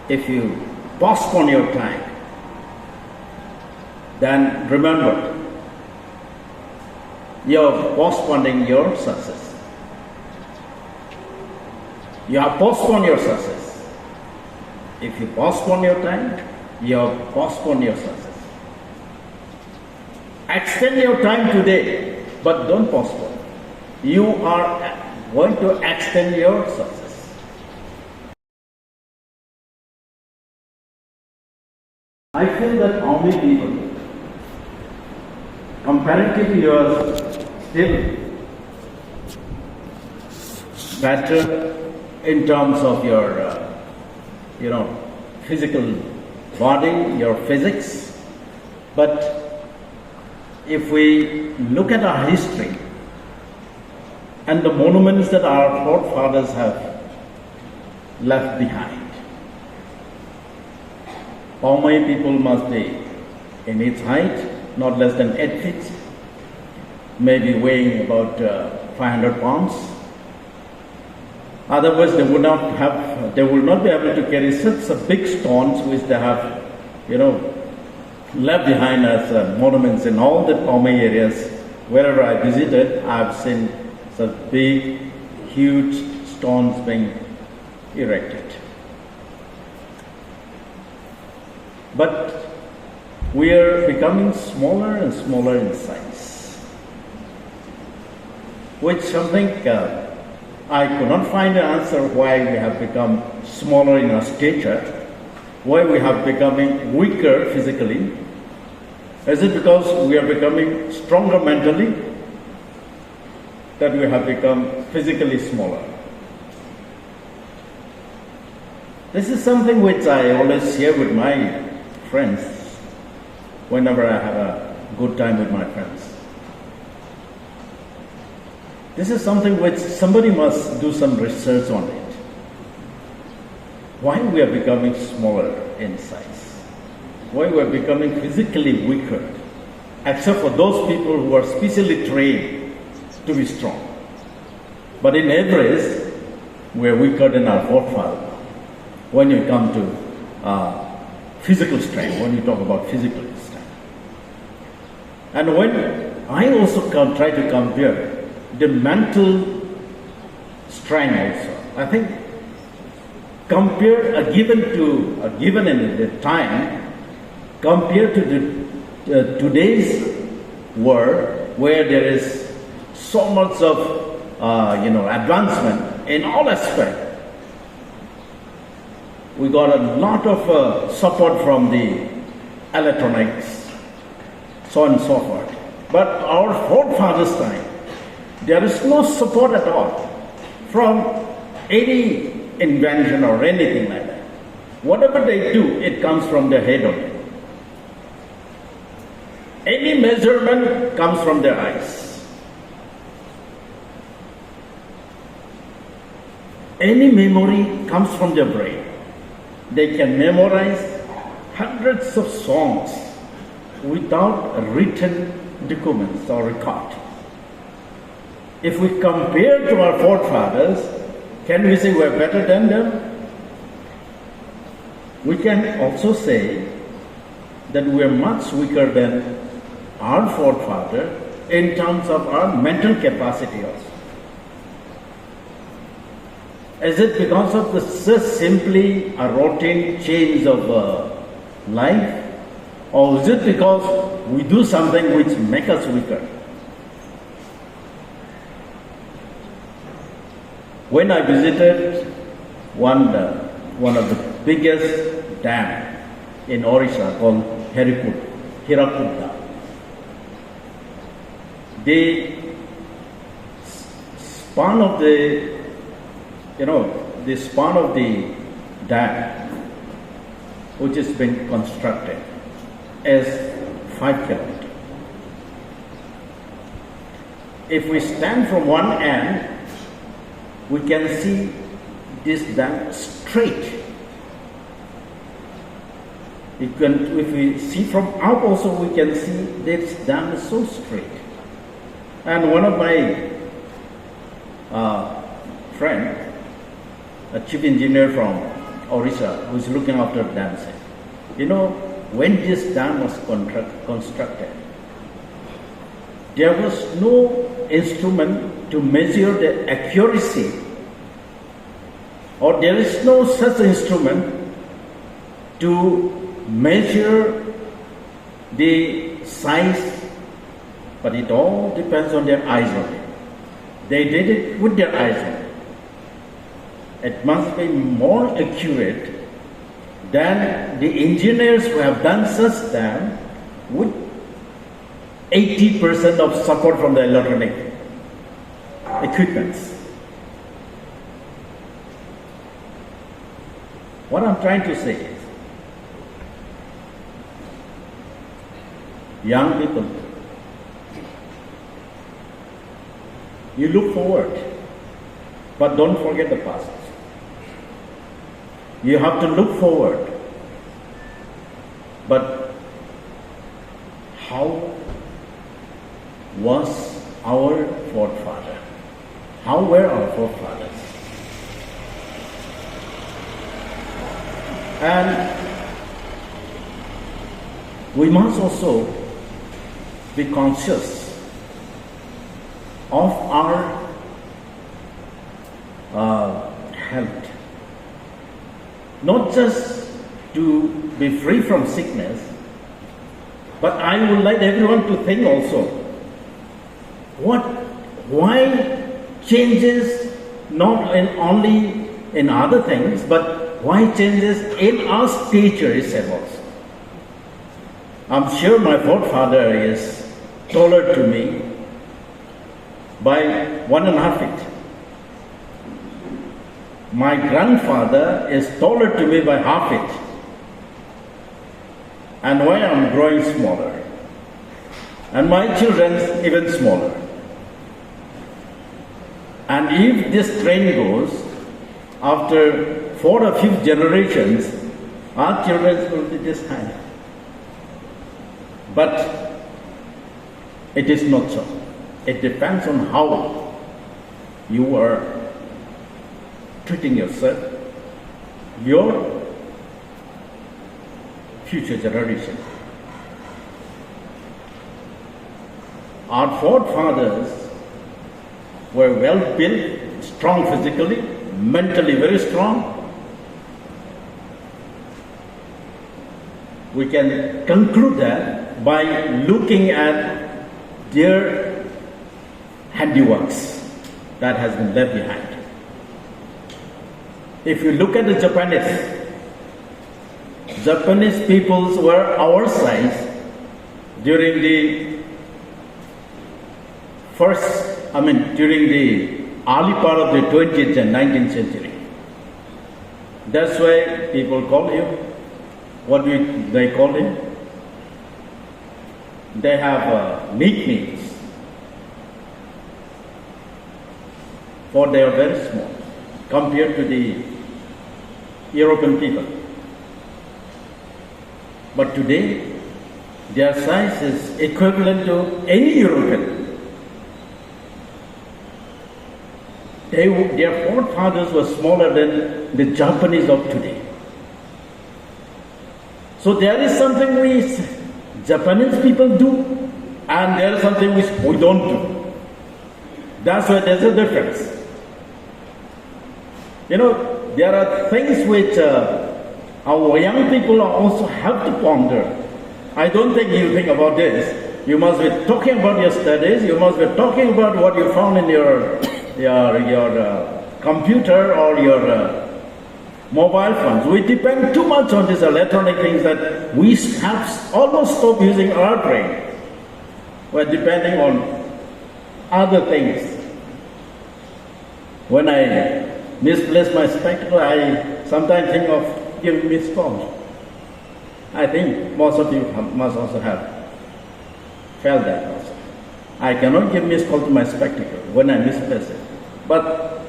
if you postpone your time, then remember, you're postponing your success. You have postponed your success. If you postpone your time, you have postponed your success. Extend your time today, but don't postpone. You are going to extend your success. I feel that Poumai people, comparatively, you are still better in terms of your, physical body, your physics. But if we look at our history and the monuments that our forefathers have left behind, Poumai people must be in its height, not less than 8 feet, maybe weighing about 500 pounds. Otherwise, they will not be able to carry such big stones which they have, left behind as monuments in all the Poumai areas. Wherever I visited, I've seen such big, huge stones being erected. But we are becoming smaller and smaller in size, which something I could not find an answer why we have become smaller in our stature, why we have becoming weaker physically. Is it because we are becoming stronger mentally that we have become physically smaller? This is something which I always share with my friends whenever I have a good time with my friends. This is something which somebody must do some research on it. Why we are becoming smaller in size? Why we are becoming physically weaker? Except for those people who are specially trained to be strong. But in average, we are weaker than our forefathers when you come to physical strength, when you talk about physical strength. And when I also try to compare the mental strength also, I think compare given in the time, compared to the today's world where there is so much of advancement in all aspects. We got a lot of support from the electronics, so on and so forth. But our forefathers' time, there is no support at all from any invention or anything like that. Whatever they do, it comes from their head only. Any measurement comes from their eyes. Any memory comes from their brain. They can memorize hundreds of songs without written documents or record. If we compare to our forefathers, can we say we're better than them? We can also say that we are much weaker than our forefather in terms of our mental capacity also. Is it because of just simply a routine change of life? Or is it because we do something which makes us weaker? When I visited one of the biggest dam in Orissa called Hirakud, the span of the dam, which has been constructed, is 5 kilometers. If we stand from one end, we can see this dam straight. If we see from up also, we can see this dam is so straight. And one of my friend, a chief engineer from Orissa, who is looking after dam, said, you know, when this dam was constructed, there was no instrument to measure the accuracy, or there is no such instrument to measure the size, but it all depends on their eyes only. They did it with their eyes only. It must be more accurate than the engineers who have done such dam with 80% of support from the electronic equipments. What I'm trying to say is, young people, you look forward, but don't forget the past. You have to look forward, but how was our forefather? How were our forefathers? And we must also be conscious of our health. Not just to be free from sickness, but I would like everyone to think also, why changes not only in other things, but why changes in our stature itself also. I'm sure my forefather is taller to me by 1.5 feet. My grandfather is taller to me by half it. And why I'm growing smaller. And my children even smaller. And if this trend goes, after 4 or 5 generations, our children will be this high. But it is not so. It depends on how you are treating yourself, your future generation. Our forefathers were well built, strong physically, mentally very strong. We can conclude that by looking at their handiworks that has been left behind. If you look at the Japanese peoples were our size during the during the early part of the 20th and 19th century. That's why people call him, what do they call him? They have nicknames, for they are very small compared to the European people. But today, their size is equivalent to any European. Their forefathers were smaller than the Japanese of today. So there is something we Japanese people do, and there is something which we don't do. That's why there's a difference. You know, there are things which our young people also have to ponder. I don't think you think about this. You must be talking about your studies. You must be talking about what you found in your computer or your mobile phones. We depend too much on these electronic things that we have almost stopped using our brain. We're depending on other things. When I misplace my spectacle, I sometimes think of giving missed calls. I think most of you must also have felt that also. I cannot give missed call to my spectacle when I misplace it. But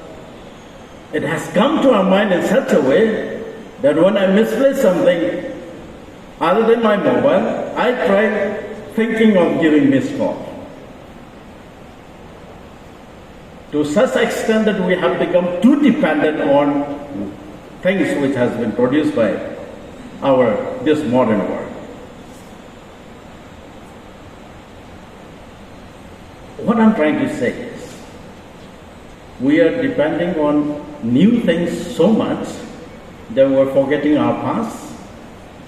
it has come to our mind in such a way that when I misplace something other than my mobile, I try thinking of giving missed call. To such extent that we have become too dependent on things which has been produced by this modern world. What I'm trying to say is, we are depending on new things so much that we're forgetting our past.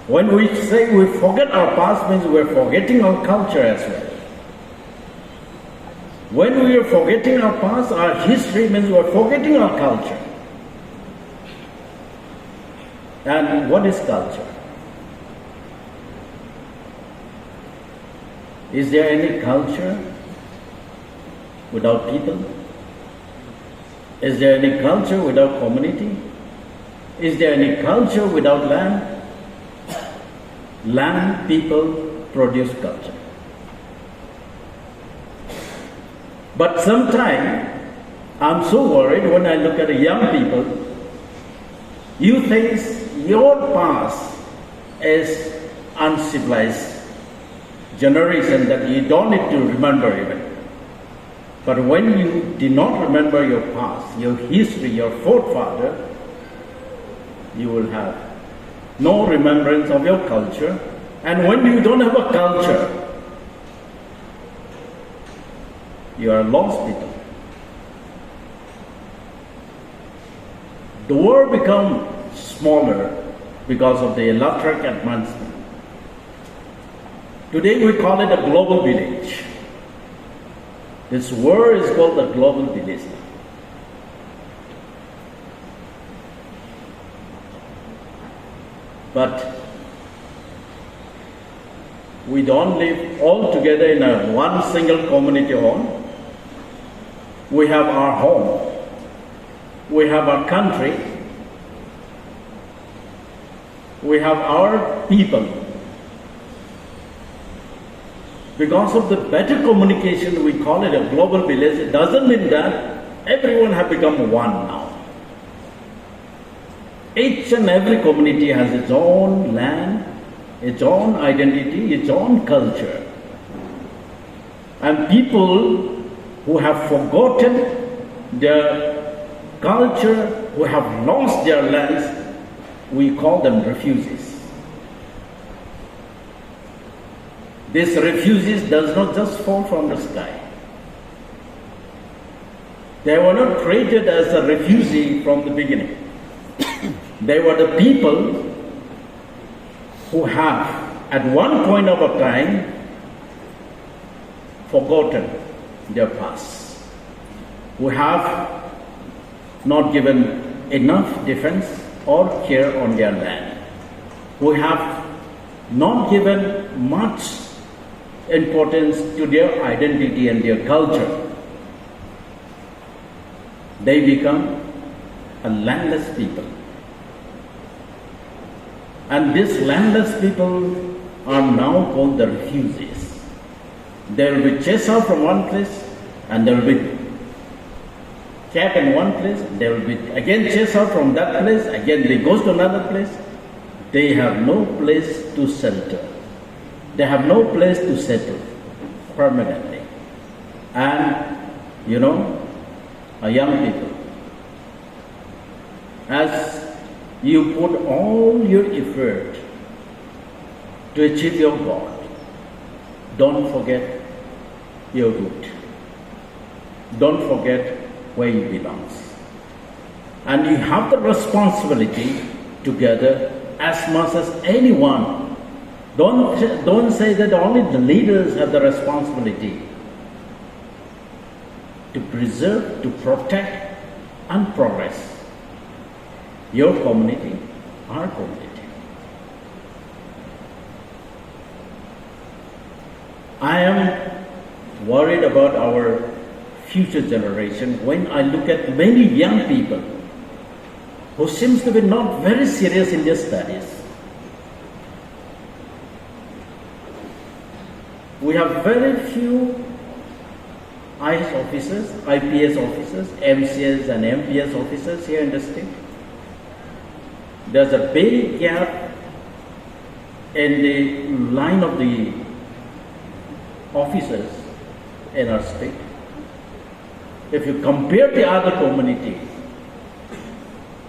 When we say we forget our past, means we're forgetting our culture as well. When we are forgetting our past, our history, means we're forgetting our culture. And what is culture? Is there any culture without people? Is there any culture without community? Is there any culture without land? Land, people produce culture. But sometimes I'm so worried when I look at the young people. You think your past is uncivilized generation that you don't need to remember even. But when you do not remember your past, your history, your forefather, you will have no remembrance of your culture. And when you don't have a culture, you are lost people. The world becomes smaller because of the electric advancement. Today we call it a global village. This world is called the global village. But we don't live all together in one single community home. We have our home. We have our country. We have our people. Because of the better communication, we call it a global village. It doesn't mean that everyone have become one now. Each and every community has its own land, its own identity, its own culture. And people who have forgotten their culture, who have lost their lands, we call them refugees. These refugees does not just fall from the sky. They were not created as a refugee from the beginning. They were the people who have, at one point of a time, forgotten their past, who have not given enough defense or care on their land, who have not given much importance to their identity and their culture. They become a landless people. And these landless people are now called the refugees. They will be chased out from one place, and they will be kept in one place. They will be again chased out from that place. Again they go to another place. They have no place to shelter. They have no place to settle permanently. And young people, as you put all your effort to achieve your goal, don't forget your root. Don't forget where you belong. And you have the responsibility together as much as anyone. Don't say that only the leaders have the responsibility to preserve, to protect, and progress your community, our community. I am worried about our future generation when I look at many young people who seems to be not very serious in their studies. We have very few IS officers, IPS officers, MCS and MPS officers here in the state. There's a big gap in the line of the officers in our state. If you compare the other communities,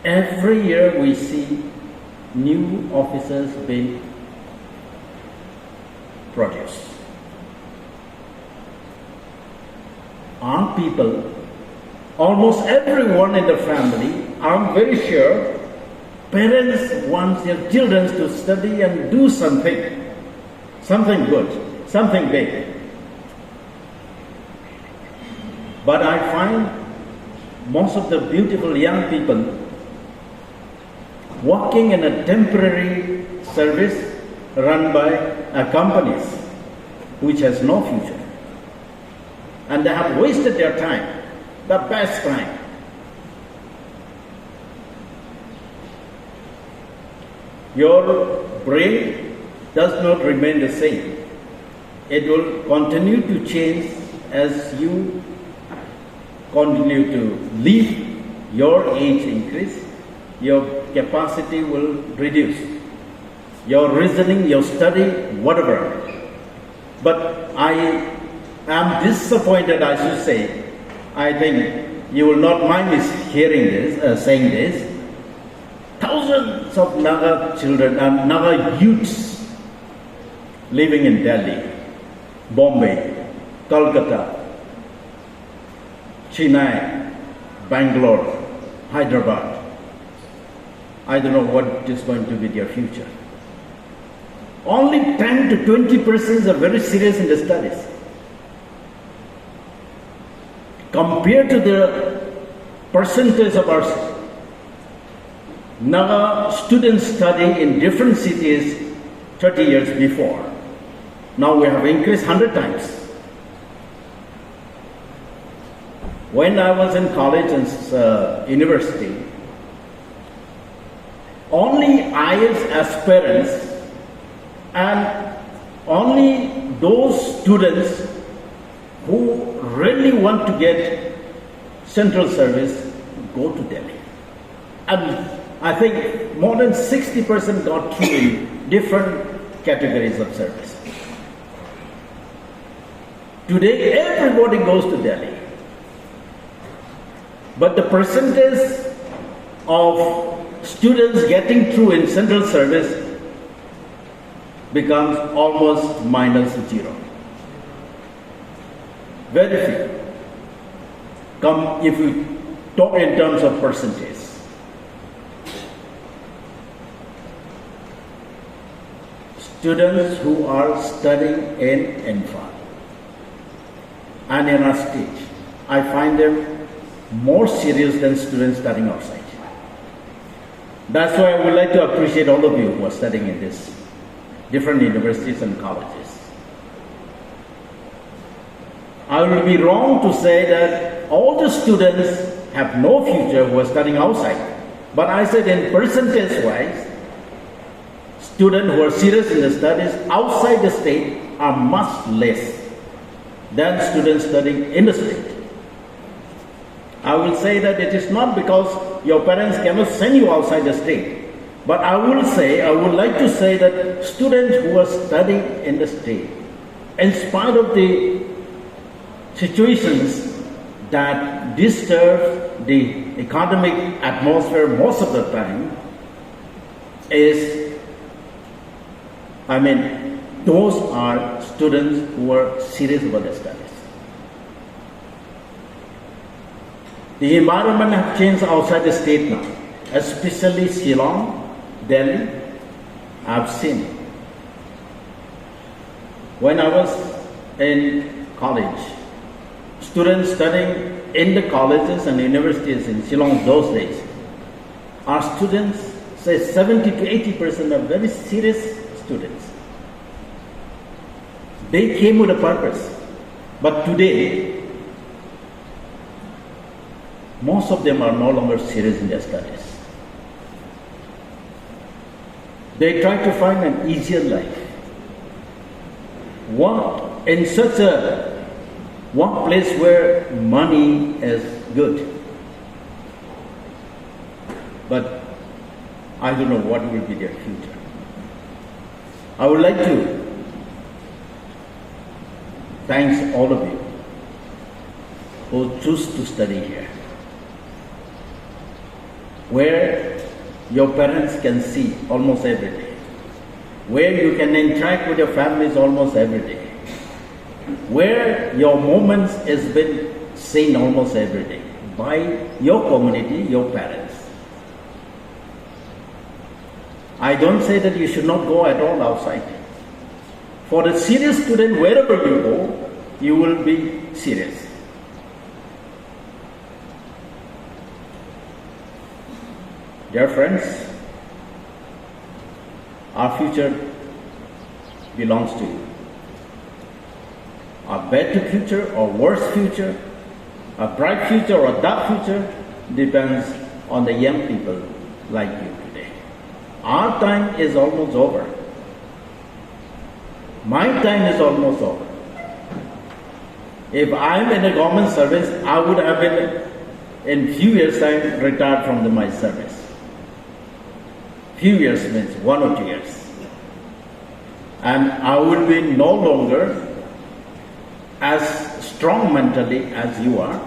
Every year we see new officers being produced. Our people, almost everyone in the family, I'm very sure, parents want their children to study and do something good, something big. But I find most of the beautiful young people working in a temporary service run by companies which has no future. And they have wasted their time, the best time. Your brain does not remain the same. It will continue to change as you continue to live, your age increase, your capacity will reduce. Your reasoning, your study, whatever. But I am disappointed, I should say. I think you will not mind me hearing this, saying this. Thousands of Naga children and Naga youths living in Delhi, Bombay, Kolkata, Chennai, Bangalore, Hyderabad. I don't know what is going to be their future. Only 10 to 20% are very serious in the studies. Compared to the percentage of our Naga students studying in different cities 30 years before. Now we have increased 100 times. When I was in college and university, only IELTS aspirants and only those students who really want to get central service go to Delhi. And I think more than 60% got through in different categories of service. Today, everybody goes to Delhi. But the percentage of students getting through in central service becomes almost -0. Very few. Come if we talk in terms of percentage. Students who are studying in Imphal and in our state, I find them more serious than students studying outside. That's why I would like to appreciate all of you who are studying in these different universities and colleges. I will be wrong to say that all the students have no future who are studying outside. But I said in percentage-wise, students who are serious in the studies outside the state are much less than students studying in the state. I will say that it is not because your parents cannot send you outside the state, but I would like to say that students who are studying in the state, in spite of the situations that disturb the academic atmosphere most of the time, those are students who are serious about their studies. The environment has changed outside the state now, especially Shillong, Delhi. I've seen it. When I was in college, students studying in the colleges and universities in Shillong those days, our students, say 70 to 80% are very serious students. They came with a purpose. But today, most of them are no longer serious in their studies. They try to find an easier life. In such a one place where money is good. But I don't know what will be their future. I would like to thank all of you who choose to study here. where your parents can see almost every day, where you can interact with your families almost every day, where your moments has been seen almost every day by your community, your parents. I don't say that you should not go at all outside. For a serious student, wherever you go, you will be serious. Dear friends, our future belongs to you. A better future or worse future, a bright future or a dark future depends on the young people like you today. Our time is almost over. My time is almost over. If I'm in a government service, I would have been in few years' time retired from my service. Few years means 1 or 2 years. And I will be no longer as strong mentally as you are.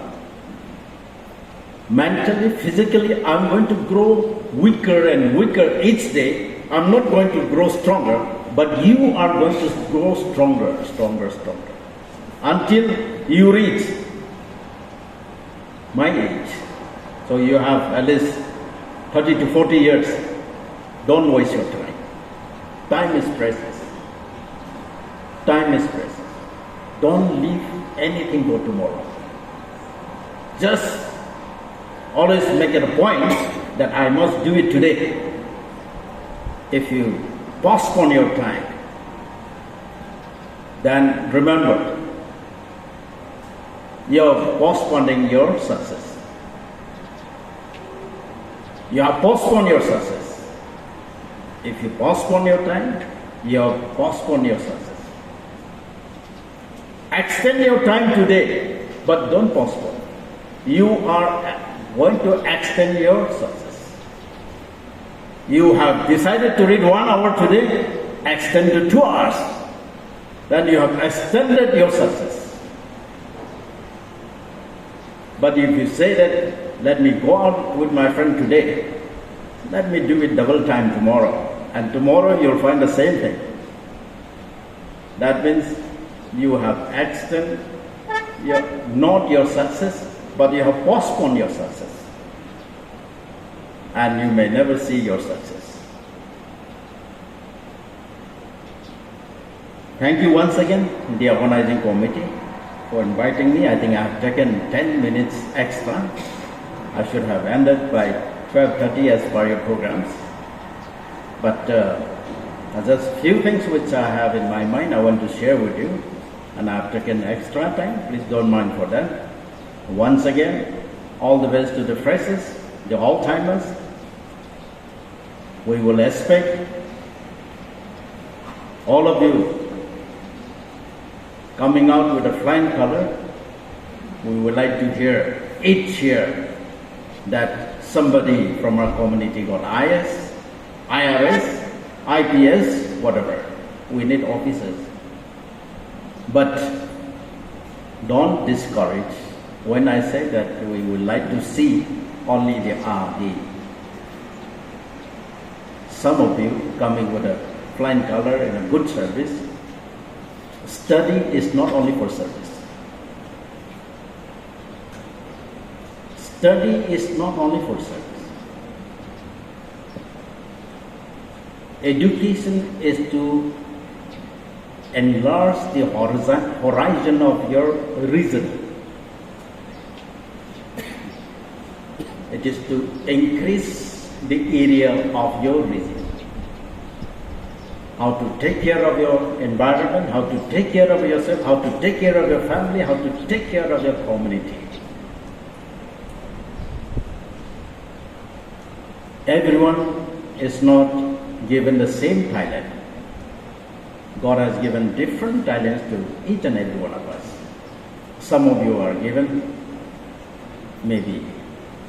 Mentally, physically, I'm going to grow weaker and weaker each day. I'm not going to grow stronger, but you are going to grow stronger, stronger, stronger, until you reach my age. So you have at least 30 to 40 years. Don't waste your time. Time is precious. Time is precious. Don't leave anything for tomorrow. Just always make it a point that I must do it today. If you postpone your time, then remember, you're postponing your success. You have postponed your success. If you postpone your time, you have postponed your success. Extend your time today, but don't postpone. You are going to extend your success. You have decided to read 1 hour today, extend to 2 hours. Then you have extended your success. But if you say that, let me go out with my friend today, let me do it double time tomorrow, and tomorrow you'll find the same thing. That means you have extended not your success, but you have postponed your success. And you may never see your success. Thank you once again, the organizing committee, for inviting me. I think I have taken 10 minutes extra. I should have ended by 12:30 as per your programs. But just few things which I have in my mind I want to share with you. And I have taken extra time. Please don't mind for that. Once again, all the best to the freshers, the all-timers. We will expect all of you coming out with a flying color. We would like to hear each year that somebody from our community got IS, IRS, IPS, whatever. We need officers. But don't discourage when I say that we would like to see only some of you coming with a flying color and a good service. Study is not only for service. Study is not only for service. Education is to enlarge the horizon of your reason. It is to increase the area of your reason. How to take care of your environment, how to take care of yourself, how to take care of your family, how to take care of your community. Everyone is not given the same talent. God has given different talents to each and every one of us. Some of you are given maybe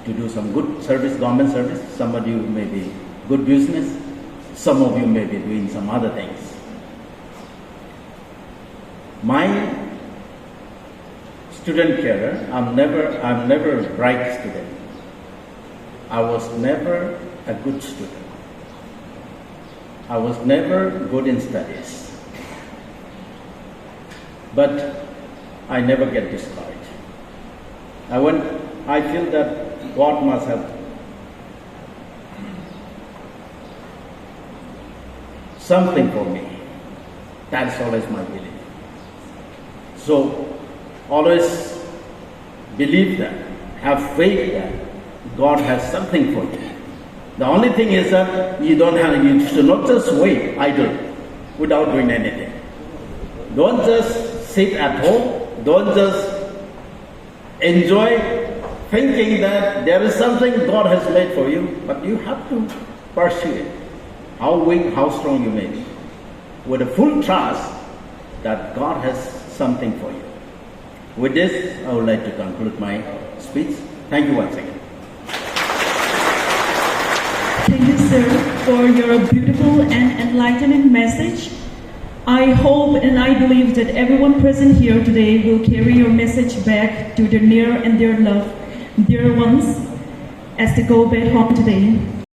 to do some good service, government service. Some of you may be good business. Some of you may be doing some other things. My student career, I'm never a bright student. I was never a good student. I was never good in studies. But I never get discouraged. I feel that God must have something for me. That's always my belief. So always believe that, have faith that God has something for you. The only thing is that you should not just wait idle without doing anything. Don't just sit at home, don't just enjoy thinking that there is something God has made for you, but you have to pursue it. How weak, how strong you may be, with a full trust that God has something for you. With this, I would like to conclude my speech. Thank you once again. Thank you, sir, for your beautiful and enlightening message. I hope and I believe that everyone present here today will carry your message back to their near and dear ones as they go back home today.